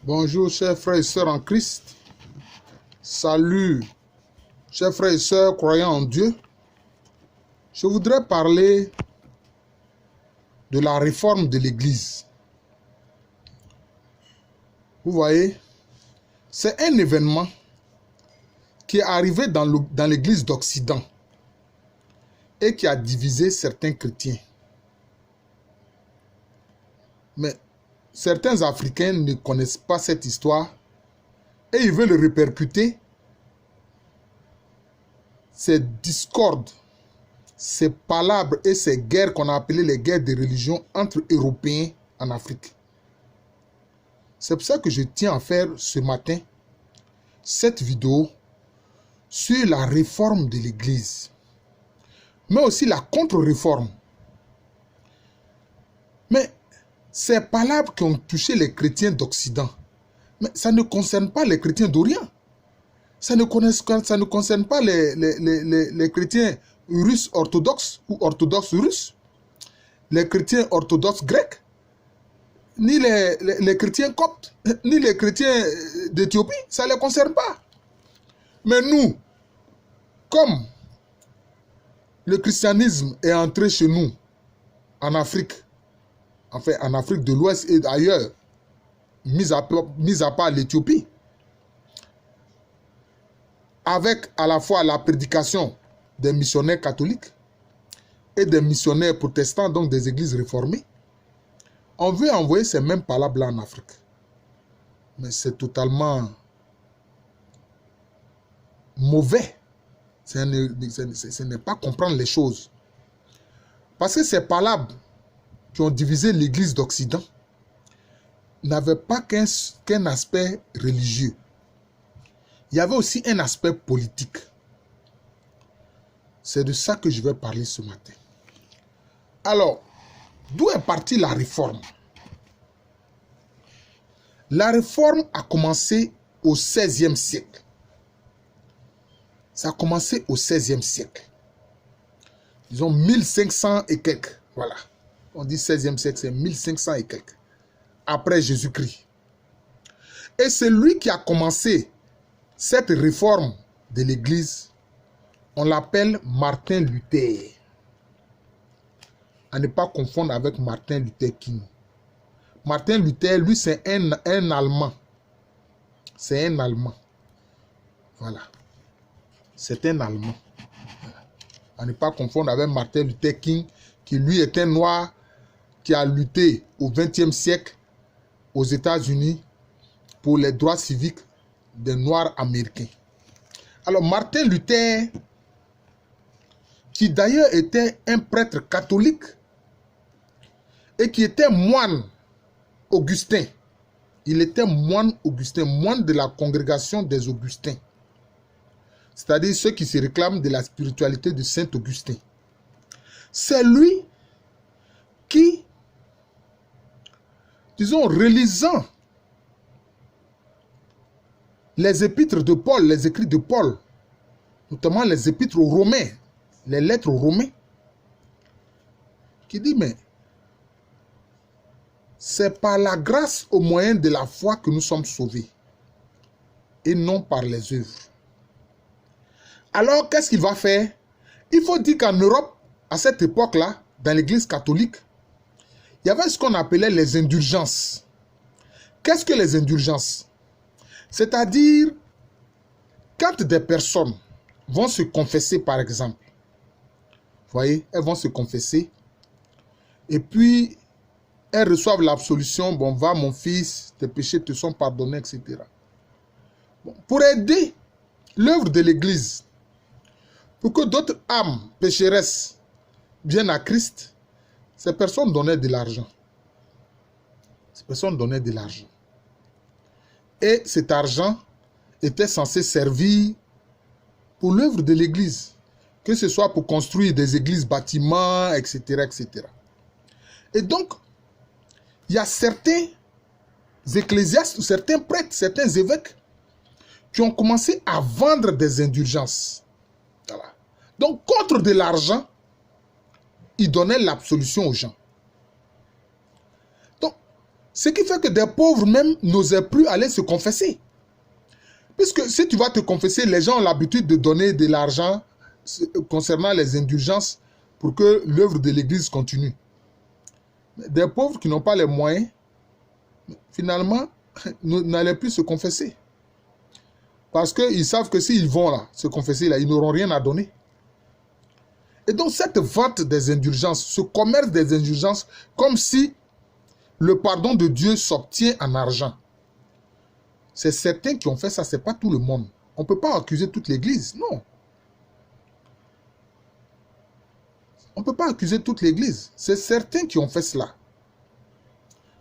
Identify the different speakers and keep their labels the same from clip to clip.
Speaker 1: Bonjour, chers frères et sœurs en Christ. Salut, chers frères et sœurs croyants en Dieu. Je voudrais parler de la réforme de l'Église. Vous voyez, c'est un événement qui est arrivé dans l'Église d'Occident et qui a divisé certains chrétiens. Mais certains Africains ne connaissent pas cette histoire et ils veulent répercuter ces discordes, ces palabres et ces guerres qu'on a appelées les guerres de religion entre Européens en Afrique. C'est pour ça que je tiens à faire ce matin cette vidéo sur la réforme de l'Église, mais aussi la contre-réforme. Mais ces palabres qui ont touché les chrétiens d'Occident, mais ça ne concerne pas les chrétiens d'Orient. Ça ne concerne pas les chrétiens russes orthodoxes ou orthodoxes russes, les chrétiens orthodoxes grecs, ni les chrétiens coptes, ni les chrétiens d'Éthiopie. Ça ne les concerne pas. Mais nous, comme le christianisme est entré chez nous, en Afrique, enfin en Afrique de l'Ouest et ailleurs, mis à part l'Éthiopie, avec à la fois la prédication des missionnaires catholiques et des missionnaires protestants, donc des églises réformées, on veut envoyer ces mêmes palabres-là en Afrique. Mais c'est totalement mauvais. Ce n'est pas comprendre les choses. Parce que ces palabres qui ont divisé l'église d'Occident n'avaient pas qu'un aspect religieux. Il y avait aussi un aspect politique. C'est de ça que je vais parler ce matin. Alors, d'où est partie la réforme? La réforme a commencé au XVIe siècle. Ça a commencé au XVIe siècle. Disons 1500 et quelques. Voilà. On dit 16e siècle, c'est 1500 et quelques. Après Jésus-Christ. Et c'est lui qui a commencé cette réforme de l'Église. On l'appelle Martin Luther. À ne pas confondre avec Martin Luther King. Martin Luther, lui, c'est un Allemand. C'est un Allemand. Voilà. C'est un Allemand. Voilà. À ne pas confondre avec Martin Luther King, qui lui est un noir qui a lutté au XXe siècle aux États-Unis pour les droits civiques des Noirs américains. Alors, Martin Luther, qui d'ailleurs était un prêtre catholique et qui était moine augustin. Il était moine augustin, moine de la congrégation des Augustins. C'est-à-dire ceux qui se réclament de la spiritualité de Saint Augustin. C'est lui qui, disons, relisant les épîtres de Paul, les écrits de Paul, notamment les épîtres aux Romains, les lettres aux Romains, qui dit, mais c'est par la grâce au moyen de la foi que nous sommes sauvés, et non par les œuvres. Alors, qu'est-ce qu'il va faire? Il faut dire qu'en Europe, à cette époque-là, dans l'église catholique, il y avait ce qu'on appelait les indulgences. Qu'est-ce que les indulgences? C'est-à-dire, quand des personnes vont se confesser, par exemple, vous voyez, elles vont se confesser, et puis elles reçoivent l'absolution, bon, va mon fils, tes péchés te sont pardonnés, etc. Bon, pour aider l'œuvre de l'Église, pour que d'autres âmes pécheresses viennent à Christ, ces personnes donnaient de l'argent. Ces personnes donnaient de l'argent. Et cet argent était censé servir pour l'œuvre de l'Église, que ce soit pour construire des églises, bâtiments, etc., etc. Et donc, il y a certains ecclésiastes, certains prêtres, certains évêques qui ont commencé à vendre des indulgences. Voilà. Donc, contre de l'argent, ils donnaient l'absolution aux gens. Donc, Ce qui fait que des pauvres même n'osaient plus aller se confesser. Puisque si tu vas te confesser, les gens ont l'habitude de donner de l'argent concernant les indulgences pour que l'œuvre de l'Église continue. Des pauvres qui n'ont pas les moyens, finalement, n'allaient plus se confesser. Parce qu'ils savent que s'ils vont là, se confesser, là, ils n'auront rien à donner. Et donc cette vente des indulgences, ce commerce des indulgences, comme si le pardon de Dieu s'obtient en argent. C'est certains qui ont fait ça, ce n'est pas tout le monde. On ne peut pas accuser toute l'Église, non. On ne peut pas accuser toute l'Église. C'est certains qui ont fait cela.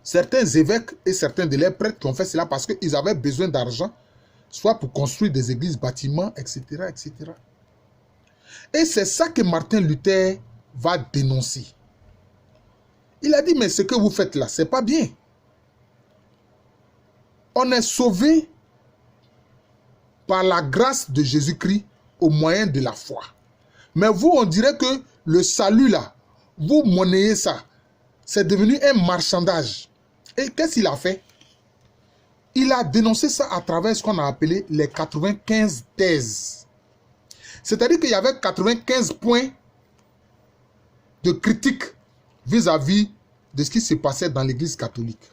Speaker 1: Certains évêques et certains de leurs prêtres qui ont fait cela parce qu'ils avaient besoin d'argent, soit pour construire des églises, bâtiments, etc., etc. Et c'est ça que Martin Luther va dénoncer. Il a dit, mais ce que vous faites là, ce n'est pas bien. On est sauvé par la grâce de Jésus-Christ au moyen de la foi. Mais vous, on dirait que le salut là, vous monnayez ça. C'est devenu un marchandage. Et qu'est-ce qu'il a fait? Il a dénoncé ça à travers ce qu'on a appelé les 95 thèses. C'est-à-dire qu'il y avait 95 points de critique vis-à-vis de ce qui se passait dans l'Église catholique.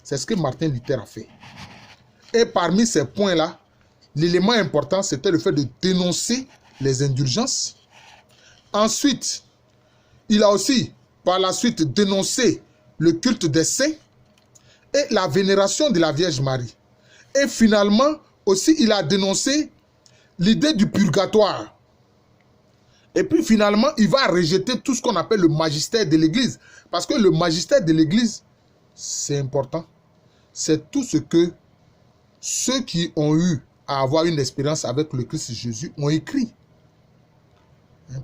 Speaker 1: C'est ce que Martin Luther a fait. Et parmi ces points-là, l'élément important, c'était le fait de dénoncer les indulgences. Ensuite, il a aussi, par la suite, dénoncé le culte des saints et la vénération de la Vierge Marie. Et finalement, aussi, il a dénoncé l'idée du purgatoire. Et puis finalement, il va rejeter tout ce qu'on appelle le magistère de l'Église. Parce que le magistère de l'Église, c'est important. C'est tout ce que ceux qui ont eu à avoir une expérience avec le Christ Jésus ont écrit.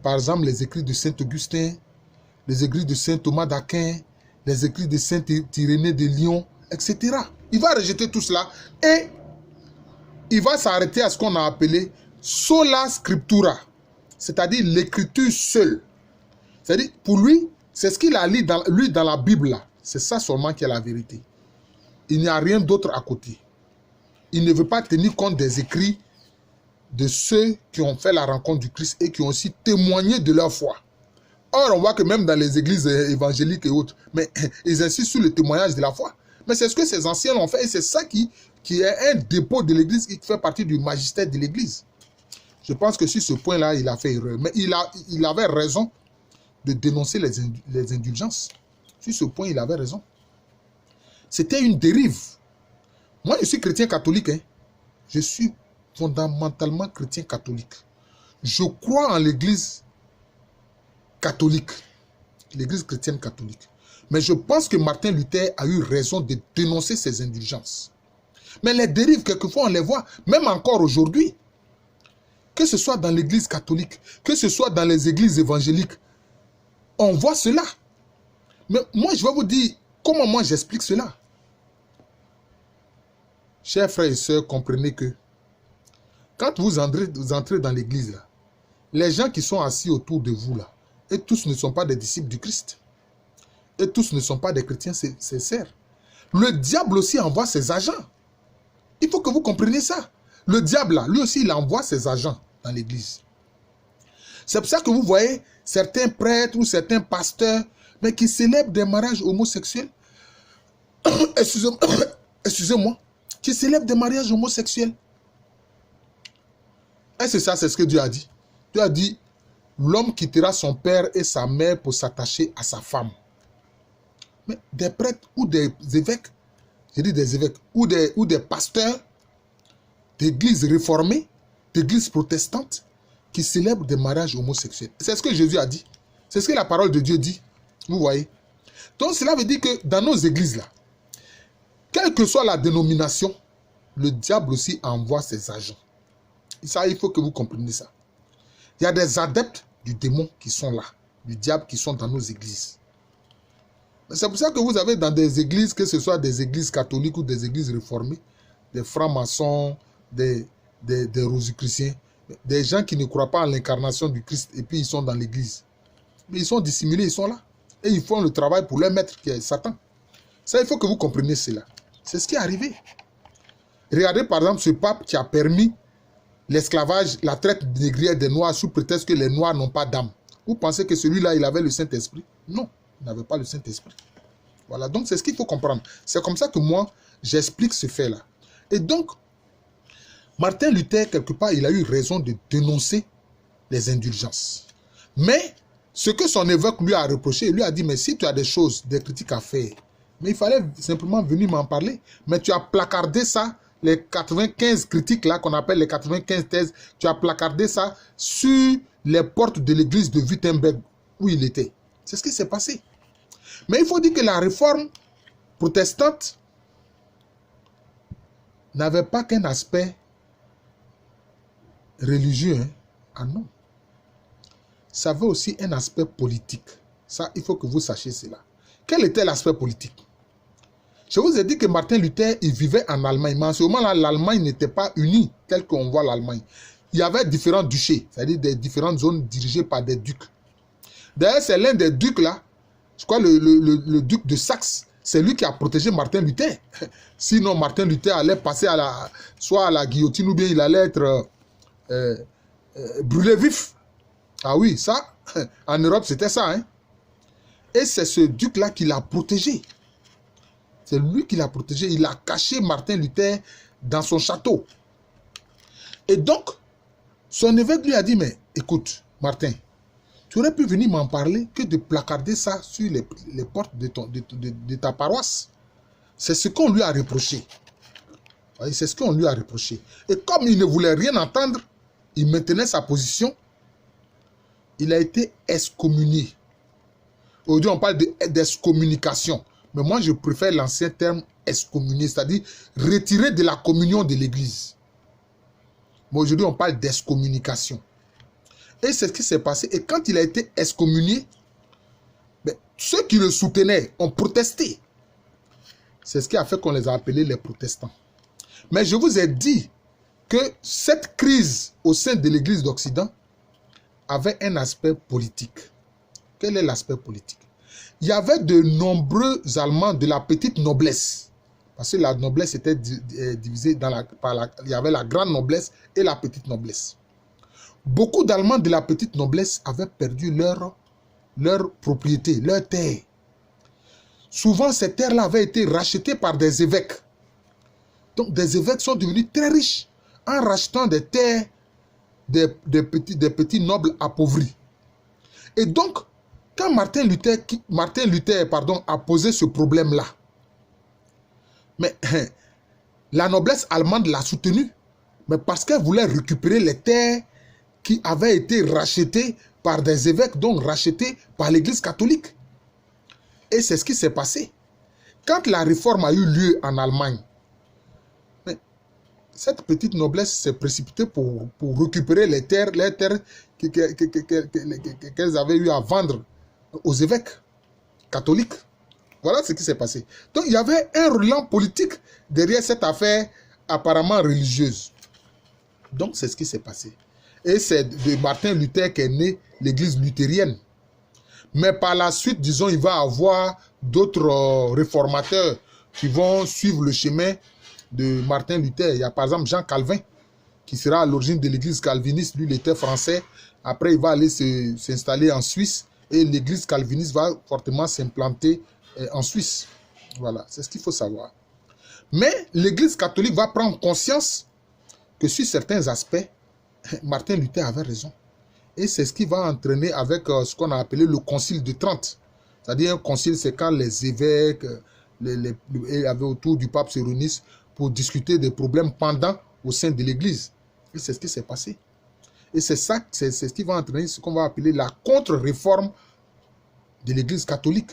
Speaker 1: Par exemple, les écrits de Saint Augustin, les écrits de Saint Thomas d'Aquin, les écrits de Saint Irénée de Lyon, etc. Il va rejeter tout cela et il va s'arrêter à ce qu'on a appelé sola scriptura, c'est-à-dire l'écriture seule. C'est-à-dire, pour lui, c'est ce qu'il a lu dans la Bible. C'est ça seulement qui est la vérité. Il n'y a rien d'autre à côté. Il ne veut pas tenir compte des écrits de ceux qui ont fait la rencontre du Christ et qui ont aussi témoigné de leur foi. Or, on voit que même dans les églises évangéliques et autres, mais ils insistent sur le témoignage de la foi. Mais c'est ce que ces anciens ont fait et c'est ça qui est un dépôt de l'église et qui fait partie du magistère de l'église. Je pense que sur ce point-là, il a fait erreur. Mais il avait raison de dénoncer les indulgences. Sur ce point, il avait raison. C'était une dérive. Moi, je suis chrétien catholique. Hein. Je suis fondamentalement chrétien catholique. Je crois en l'église catholique, l'église chrétienne catholique. Mais je pense que Martin Luther a eu raison de dénoncer ces indulgences. Mais les dérives, quelquefois, on les voit, même encore aujourd'hui. Que ce soit dans l'église catholique, que ce soit dans les églises évangéliques, on voit cela. Mais moi, je vais vous dire comment moi j'explique cela. Chers frères et sœurs, comprenez que quand vous entrez dans l'église, là, les gens qui sont assis autour de vous, là, et tous ne sont pas des disciples du Christ. Et tous ne sont pas des chrétiens sincères. Le diable aussi envoie ses agents. Il faut que vous compreniez ça. Le diable, là, lui aussi, il envoie ses agents dans l'église. C'est pour ça que vous voyez certains prêtres ou certains pasteurs, mais qui célèbrent des mariages homosexuels. Excusez-moi. Qui célèbrent des mariages homosexuels. Et c'est ça, c'est ce que Dieu a dit. Dieu a dit, l'homme quittera son père et sa mère pour s'attacher à sa femme. Mais des prêtres ou des évêques, je dis des évêques, ou des pasteurs d'églises réformées, d'églises protestantes, qui célèbrent des mariages homosexuels. C'est ce que Jésus a dit. C'est ce que la parole de Dieu dit. Vous voyez. Donc cela veut dire que dans nos églises là, quelle que soit la dénomination, le diable aussi envoie ses agents. Et ça, il faut que vous compreniez ça. Il y a des adeptes du démon qui sont là, du diable qui sont dans nos églises. C'est pour ça que vous avez dans des églises, que ce soit des églises catholiques ou des églises réformées, des francs-maçons, des rosicruciens, des gens qui ne croient pas en l'incarnation du Christ et puis ils sont dans l'église. Mais ils sont dissimulés, ils sont là. Et ils font le travail pour leur maître qui est Satan. Ça, il faut que vous compreniez cela. C'est ce qui est arrivé. Regardez par exemple ce pape qui a permis l'esclavage, la traite négrière des Noirs sous prétexte que les Noirs n'ont pas d'âme. Vous pensez que celui-là, il avait le Saint-Esprit? Non, il n'avait pas le Saint-Esprit. Voilà, donc c'est ce qu'il faut comprendre. C'est comme ça que moi, j'explique ce fait-là. Et donc, Martin Luther, quelque part, il a eu raison de dénoncer les indulgences. Mais, ce que son évêque lui a reproché, il lui a dit, mais si tu as des choses, des critiques à faire, mais il fallait simplement venir m'en parler. Mais tu as placardé ça, les 95 critiques là, qu'on appelle les 95 thèses, tu as placardé ça sur les portes de l'église de Wittenberg, où il était. C'est ce qui s'est passé. Mais il faut dire que la réforme protestante n'avait pas qu'un aspect religieux. Hein? Ah non. Ça avait aussi un aspect politique. Ça, il faut que vous sachiez cela. Quel était l'aspect politique? Je vous ai dit que Martin Luther, il vivait en Allemagne. Mais en ce moment-là, l'Allemagne n'était pas unie, telle qu'on voit l'Allemagne. Il y avait différents duchés, c'est-à-dire des différentes zones dirigées par des ducs. D'ailleurs, c'est l'un des ducs là, je crois le duc de Saxe, c'est lui qui a protégé Martin Luther. Sinon, Martin Luther allait passer soit à la guillotine ou bien il allait être brûlé vif. Ah oui, ça, en Europe, c'était ça. Hein? Et c'est ce duc-là qui l'a protégé. C'est lui qui l'a protégé. Il a caché Martin Luther dans son château. Et donc, son évêque lui a dit, mais écoute, Martin, tu aurais pu venir m'en parler que de placarder ça sur les portes de ta paroisse. C'est ce qu'on lui a reproché. C'est ce qu'on lui a reproché. Et comme il ne voulait rien entendre, il maintenait sa position. Il a été excommunié. Aujourd'hui, on parle d'excommunication. Mais moi, je préfère l'ancien terme excommunié, c'est-à-dire retiré de la communion de l'Église. Mais aujourd'hui, on parle d'excommunication. Et c'est ce qui s'est passé. Et quand il a été excommunié, ben, ceux qui le soutenaient ont protesté. C'est ce qui a fait qu'on les a appelés les protestants. Mais je vous ai dit que cette crise au sein de l'Église d'Occident avait un aspect politique. Quel est l'aspect politique? Il y avait de nombreux Allemands de la petite noblesse. Parce que la noblesse était divisée il y avait la grande noblesse et la petite noblesse. Beaucoup d'Allemands de la petite noblesse avaient perdu leur propriété, leur terre. Souvent, ces terres-là avaient été rachetées par des évêques. Donc, des évêques sont devenus très riches en rachetant des terres des petits nobles appauvris. Et donc, quand Martin Luther a posé ce problème-là, mais la noblesse allemande l'a soutenu, mais parce qu'elle voulait récupérer les terres qui avaient été rachetées par des évêques, donc rachetées par l'Église catholique. Et c'est ce qui s'est passé. Quand la réforme a eu lieu en Allemagne, cette petite noblesse s'est précipitée pour récupérer les terres qu'elles avaient eu à vendre aux évêques catholiques. Voilà ce qui s'est passé. Donc il y avait un relan politique derrière cette affaire apparemment religieuse. Donc c'est ce qui s'est passé. Et c'est de Martin Luther qu'est née l'église luthérienne. Mais par la suite, disons, il va y avoir d'autres réformateurs qui vont suivre le chemin de Martin Luther. Il y a par exemple Jean Calvin, qui sera à l'origine de l'église calviniste. Lui, il était français. Après, il va aller s'installer en Suisse. Et l'église calviniste va fortement s'implanter en Suisse. Voilà, c'est ce qu'il faut savoir. Mais l'église catholique va prendre conscience que sur certains aspects, Martin Luther avait raison. Et c'est ce qui va entraîner avec ce qu'on a appelé le concile de Trente. C'est-à-dire un concile, c'est quand les évêques autour du pape se réunissent pour discuter des problèmes pendants au sein de l'église. Et c'est ce qui s'est passé. Et c'est ça, c'est ce qui va entraîner ce qu'on va appeler la contre-réforme de l'église catholique.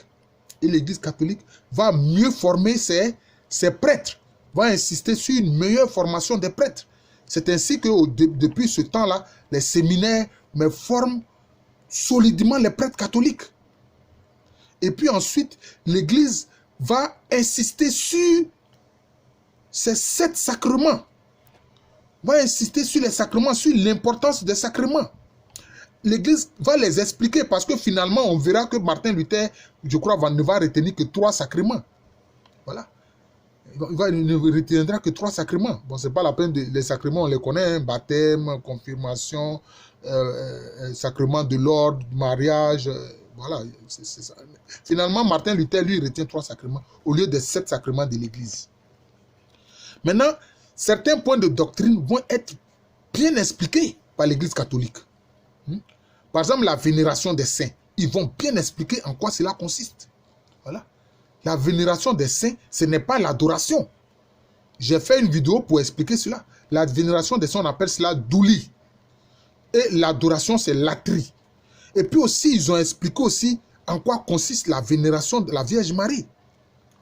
Speaker 1: Et l'église catholique va mieux former ses prêtres, va insister sur une meilleure formation des prêtres. C'est ainsi que depuis ce temps-là, les séminaires forment solidement les prêtres catholiques. Et puis ensuite, l'église va insister sur ces 7 sacrements. Va insister sur les sacrements, sur l'importance des sacrements. L'église va les expliquer parce que finalement, on verra que Martin Luther, je crois, ne va retenir que 3 sacrements. Voilà. Il ne retiendra que 3 sacrements. Bon, c'est pas la peine, les sacrements, on les connaît, hein, baptême, confirmation, sacrement de l'ordre, mariage, voilà, c'est ça. Finalement, Martin Luther, lui, retient 3 sacrements au lieu des 7 sacrements de l'Église. Maintenant, certains points de doctrine vont être bien expliqués par l'Église catholique. Par exemple, la vénération des saints. Ils vont bien expliquer en quoi cela consiste. Voilà. La vénération des saints, ce n'est pas l'adoration. J'ai fait une vidéo pour expliquer cela. La vénération des saints, on appelle cela douli. Et l'adoration, c'est latrie. Et puis aussi, ils ont expliqué aussi en quoi consiste la vénération de la Vierge Marie.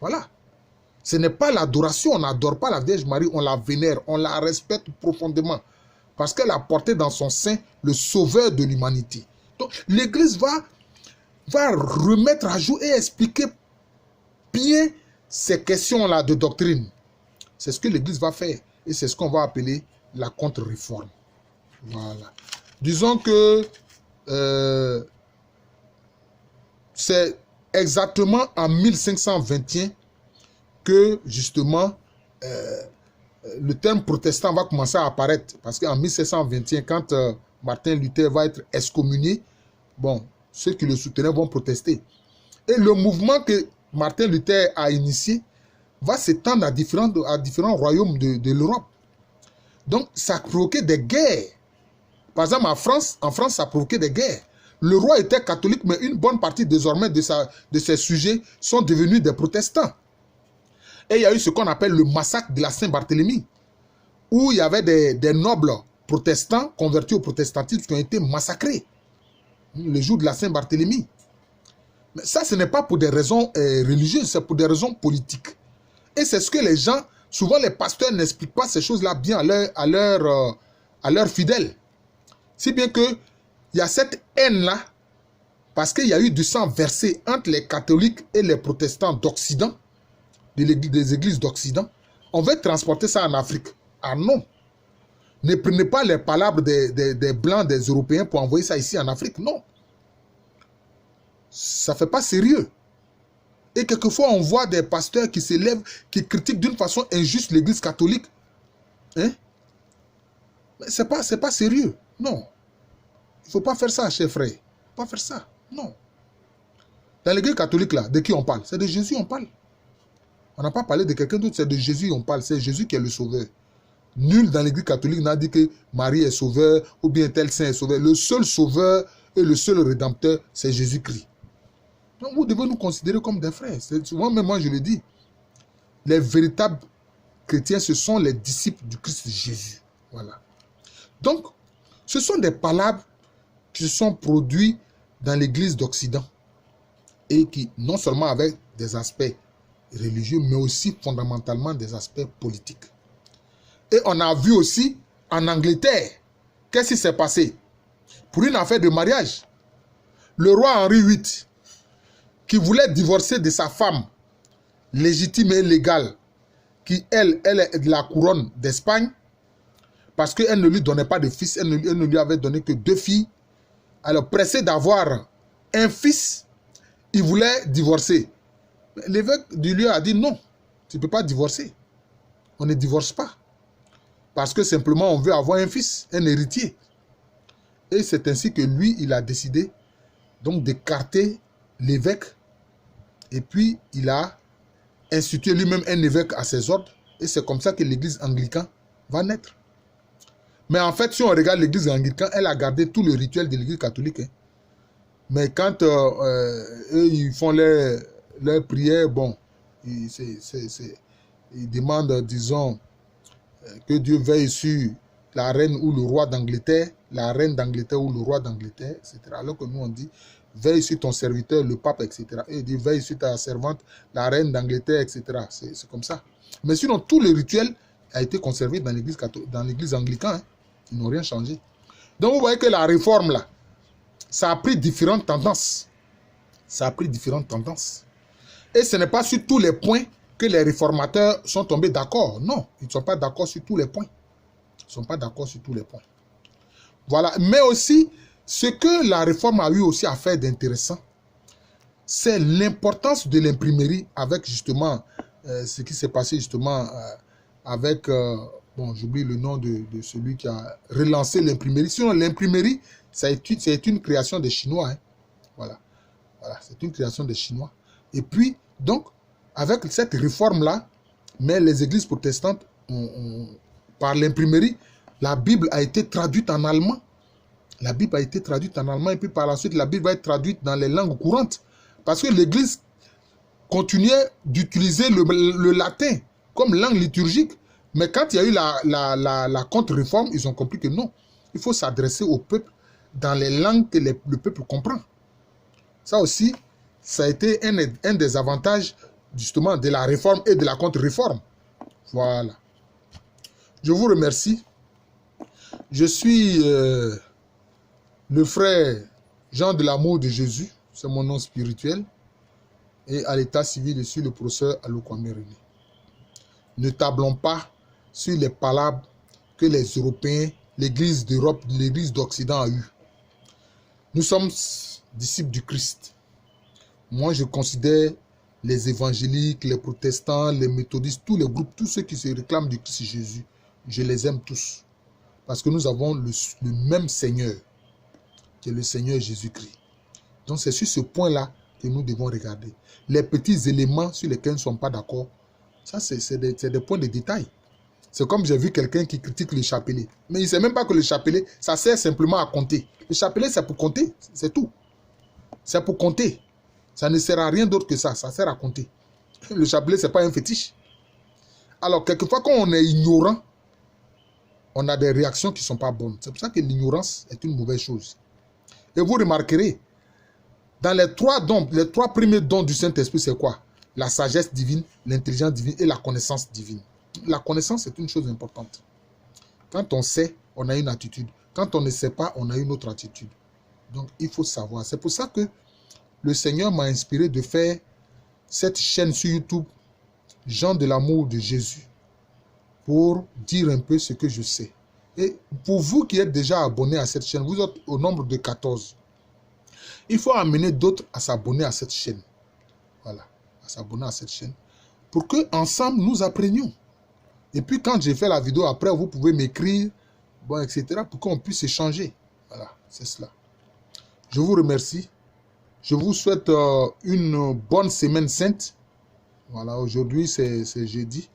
Speaker 1: Voilà. Ce n'est pas l'adoration, on n'adore pas la Vierge Marie, on la vénère, on la respecte profondément. Parce qu'elle a porté dans son sein le sauveur de l'humanité. Donc, l'Église va remettre à jour et expliquer bien ces questions-là de doctrine. C'est ce que l'Église va faire. Et c'est ce qu'on va appeler la contre-réforme. Voilà. Disons que c'est exactement en 1521 que, justement, le terme protestant va commencer à apparaître. Parce qu'en 1721, quand Martin Luther va être excommunié, bon, ceux qui le soutenaient vont protester. Et le mouvement que Martin Luther a initié va s'étendre à différents royaumes de l'Europe. Donc, ça a provoqué des guerres. Par exemple, en France, ça a provoqué des guerres. Le roi était catholique, mais une bonne partie désormais de ses sujets sont devenus des protestants. Et il y a eu ce qu'on appelle le massacre de la Saint-Barthélemy, où il y avait des nobles protestants convertis au protestantisme qui ont été massacrés le jour de la Saint-Barthélemy. Mais ça, ce n'est pas pour des raisons religieuses, c'est pour des raisons politiques. Et c'est ce que les gens, souvent les pasteurs n'expliquent pas ces choses-là bien à leurs fidèles. Si bien qu'il y a cette haine-là, parce qu'il y a eu du sang versé entre les catholiques et les protestants d'Occident, des églises d'Occident, on veut transporter ça en Afrique. Ah non! Ne prenez pas les palabres des Blancs, des Européens pour envoyer ça ici en Afrique. Non! Ça ne fait pas sérieux. Et quelquefois, on voit des pasteurs qui s'élèvent, qui critiquent d'une façon injuste l'église catholique. Hein? Mais ce n'est pas sérieux. Non. Il ne faut pas faire ça, chers frères. Il ne faut pas faire ça. Non. Dans l'église catholique, là, de qui on parle? C'est de Jésus on parle. On n'a pas parlé de quelqu'un d'autre, c'est de Jésus on parle. C'est Jésus qui est le sauveur. Nul dans l'église catholique n'a dit que Marie est sauveur ou bien tel saint est sauveur. Le seul sauveur et le seul rédempteur, c'est Jésus-Christ. Donc vous devez nous considérer comme des frères. Moi je le dis. Les véritables chrétiens, ce sont les disciples du Christ Jésus. Voilà. Donc, ce sont des palabres qui se sont produites dans l'église d'Occident et qui, non seulement avaient des aspects religieux, mais aussi fondamentalement des aspects politiques. Et on a vu aussi en Angleterre, qu'est-ce qui s'est passé? Pour une affaire de mariage, le roi Henri VIII, qui voulait divorcer de sa femme légitime et légale, qui elle est de la couronne d'Espagne, parce qu'elle ne lui donnait pas de fils, elle ne lui avait donné que 2 filles. Alors, pressé d'avoir un fils, il voulait divorcer. L'évêque du lieu a dit non, tu ne peux pas divorcer. On ne divorce pas. Parce que simplement on veut avoir un fils, un héritier. Et c'est ainsi que lui, il a décidé donc d'écarter l'évêque. Et puis, il a institué lui-même un évêque à ses ordres. Et c'est comme ça que l'église anglicane va naître. Mais en fait, si on regarde l'église anglicane, elle a gardé tout le rituel de l'église catholique. Hein. Mais quand eux, ils font leurs prières, bon, ils demandent, disons, que Dieu veille sur la reine ou le roi d'Angleterre, la reine d'Angleterre ou le roi d'Angleterre, etc. Alors que nous, on dit, veille sur ton serviteur, le pape, etc. Et il dit, veille sur ta servante, la reine d'Angleterre, etc. C'est comme ça. Mais sinon, tout le rituel a été conservé dans l'église anglicane. Hein. Ils n'ont rien changé. Donc, vous voyez que la réforme, là, ça a pris différentes tendances. Ça a pris différentes tendances. Et ce n'est pas sur tous les points que les réformateurs sont tombés d'accord. Non, ils ne sont pas d'accord sur tous les points. Ils ne sont pas d'accord sur tous les points. Voilà. Mais aussi, ce que la réforme a eu aussi à faire d'intéressant, c'est l'importance de l'imprimerie avec justement ce qui s'est passé justement avec, bon, j'oublie le nom de celui qui a relancé l'imprimerie. Sinon, l'imprimerie, c'est une création des Chinois. Hein. Voilà, c'est une création des Chinois. Et puis, donc, avec cette réforme-là, mais les églises protestantes, par l'imprimerie, la Bible a été traduite en allemand. La Bible a été traduite en allemand et puis par la suite, la Bible va être traduite dans les langues courantes. Parce que l'Église continuait d'utiliser le latin comme langue liturgique. Mais quand il y a eu la contre-réforme, ils ont compris que non. Il faut s'adresser au peuple dans les langues que le peuple comprend. Ça aussi, ça a été un des avantages justement de la réforme et de la contre-réforme. Voilà. Je vous remercie. Je suis le frère Jean de l'amour de Jésus. C'est mon nom spirituel. Et à l'état civil, je suis le professeur Alokwame René. Ne tablons pas sur les palabres que les Européens, l'Église d'Europe, l'Église d'Occident a eues. Nous sommes disciples du Christ. Moi, je considère les évangéliques, les protestants, les méthodistes, tous les groupes, tous ceux qui se réclament du Christ Jésus, je les aime tous. Parce que nous avons le même Seigneur, qui est le Seigneur Jésus-Christ. Donc c'est sur ce point-là que nous devons regarder. Les petits éléments sur lesquels nous ne sommes pas d'accord, ça c'est des points de détail. C'est comme j'ai vu quelqu'un qui critique le chapelet. Mais il ne sait même pas que le chapelet, ça sert simplement à compter. Le chapelet, c'est pour compter, c'est tout. C'est pour compter. Ça ne sert à rien d'autre que ça sert à compter. Le chapelet, ce n'est pas un fétiche. Alors, quelquefois, quand on est ignorant, on a des réactions qui ne sont pas bonnes. C'est pour ça que l'ignorance est une mauvaise chose. Et vous remarquerez, dans les trois dons, les trois premiers dons du Saint-Esprit, c'est quoi? La sagesse divine, l'intelligence divine et la connaissance divine. La connaissance est une chose importante. Quand on sait, on a une attitude. Quand on ne sait pas, on a une autre attitude. Donc, il faut savoir. C'est pour ça que le Seigneur m'a inspiré de faire cette chaîne sur YouTube, Jean de l'amour de Jésus, pour dire un peu ce que je sais. Et pour vous qui êtes déjà abonnés à cette chaîne, vous êtes au nombre de 14. Il faut amener d'autres à s'abonner à cette chaîne. Voilà, à s'abonner à cette chaîne. Pour qu'ensemble, nous apprenions. Et puis quand j'ai fait la vidéo, après, vous pouvez m'écrire, bon, etc. pour qu'on puisse échanger. Voilà, c'est cela. Je vous remercie. Je vous souhaite une bonne semaine sainte. Voilà, aujourd'hui, c'est jeudi.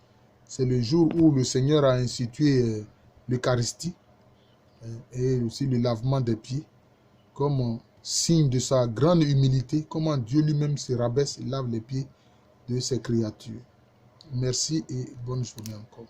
Speaker 1: C'est le jour où le Seigneur a institué l'Eucharistie et aussi le lavement des pieds comme signe de sa grande humilité, comment Dieu lui-même se rabaisse et lave les pieds de ses créatures. Merci et bonne journée encore.